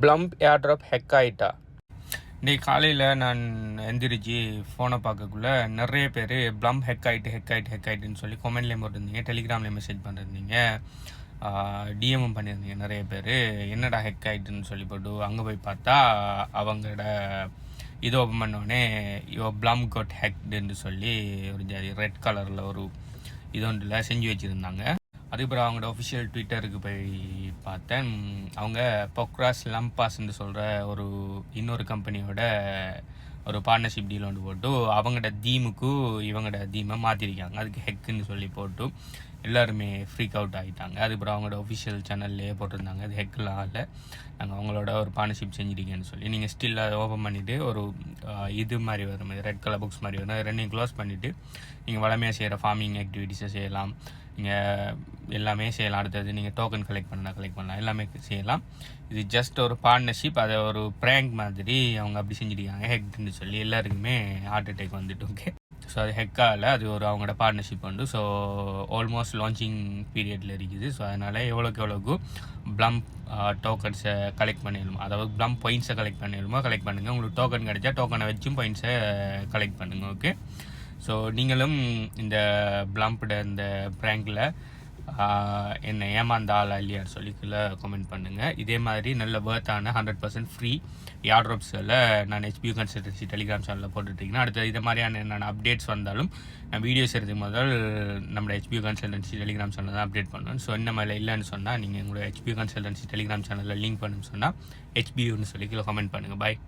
Plump airdrop ஹெக் ஆகிட்டா. இன்றைக்கி காலையில் நான் எந்திரிச்சு ஃபோனை பார்க்கக்குள்ளே நிறைய பேர் பிளம்ப் ஹெக் ஆகிட்டுன்னு சொல்லி கமெண்ட்லேயும் போட்டிருந்தீங்க, டெலிகிராம்லேயும் மெசேஜ் பண்ணியிருந்தீங்க, டிஎம்மும் பண்ணியிருந்தீங்க நிறைய பேர். என்னடா ஹெக் ஆகிட்டுன்னு சொல்லி போட்டு அங்கே போய் பார்த்தா அவங்களோட இது ஓப்பன் பண்ணோடனே பிளம் காட் ஹெக்டுன்னு சொல்லி ஒரு ரெட் கலரில் ஒரு இது ஒன்றில் செஞ்சு வச்சுருந்தாங்க. அதுக்கப்புறம் அவங்களோட ஒஃபிஷியல் ட்விட்டருக்கு போய் பார்த்தேன். அவங்க பொக்ராஸ் லம்பாஸ்ன்னு சொல்கிற இன்னொரு கம்பெனியோட ஒரு பார்ட்னர்ஷிப் டீல் ஒன்று போட்டு அவங்களோட தீமுக்கு இவங்களோட தீமை மாற்றிருக்காங்க. அதுக்கு ஹெக்குன்னு சொல்லி போட்டு எல்லாருமே ஃப்ரீக் அவுட் ஆகிட்டாங்க. அதுக்கப்புறம் அவங்களோட ஒஃபிஷியல் சேனல்லையே போட்டிருந்தாங்க, அது ஹெக்கெலாம் இல்லை, நாங்கள் அவங்களோட ஒரு பார்ட்னர்ஷிப் செஞ்சுருக்கேன்னு சொல்லி. நீங்கள் ஸ்டில் அதை ஓப்பன் பண்ணிவிட்டு ஒரு இது மாதிரி வரும், ரெட் கலர் புக்ஸ் மாதிரி வரும், ரெண்டையும் க்ளோஸ் பண்ணிவிட்டு நீங்கள் வளமையாக செய்கிற ஃபார்மிங் ஆக்டிவிட்டீஸை செய்யலாம், நீங்கள் எல்லாமே செய்யலாம். அடுத்தது நீங்கள் டோக்கன் கலெக்ட் பண்ணலாம், எல்லாமே செய்யலாம். இது ஜஸ்ட் ஒரு பார்ட்னர்ஷிப், அதை ஒரு ப்ராங்க் மாதிரி அவங்க அப்படி செஞ்சுருக்காங்க ஹெக்டுன்னு சொல்லி. எல்லாருக்குமே ஹார்ட் அட்டாக் வந்துட்டு. ஓகே, ஸோ அது ஹெக்காவில் அது அவங்களோட பார்ட்னர்ஷிப் உண்டு. ஸோ ஆல்மோஸ்ட் லான்ச்சிங் பீரியடில் இருக்குது. ஸோ அதனால் எவ்வளோக்கு பிளம்ப் டோக்கன்ஸை கலெக்ட் பண்ணிடணுமோ, அதாவது பிளம்ப் பாயிண்ட்ஸை கலெக்ட் பண்ணுங்கள். உங்களுக்கு டோக்கன் கிடைச்சா டோக்கனை வச்சும் பாயிண்ட்ஸை கலெக்ட் பண்ணுங்கள். ஓகே, ஸோ நீங்களும் இந்த பிளம்ப்ட இந்த ப்ராங்கில் என்னை ஏமாந்த ஆளா இல்லையான்னு சொல்லி கீழே கமெண்ட் பண்ணுங்கள். இதே மாதிரி நல்ல வேர்த்தான 100% ஃப்ரீ ஏர்ட்ராப்ஸில் நான் HBU கன்சல்டன்சி டெலிகிராம் சேனலில் போட்டுட்டிங்கன்னா அடுத்தது இது மாதிரியான என்னென்ன அப்டேட்ஸ் வந்தாலும் நான் வீடியோஸ் எடுத்து முதல் நம்ம HBU கன்சல்டன்சி டெலிகிராம் சேனல் தான் அப்டேட் பண்ணுவேன். ஸோ இந்த மாதிரி இல்லைன்னு சொன்னால் நீங்கள் உங்களோட HBU கன்சல்டன்சி டெலிகிராம் சேனலில் லிங்க் பண்ணுன்னு சொன்னால் HBUன்னு சொல்லி கீழே கமெண்ட் பண்ணுங்கள். பாய்.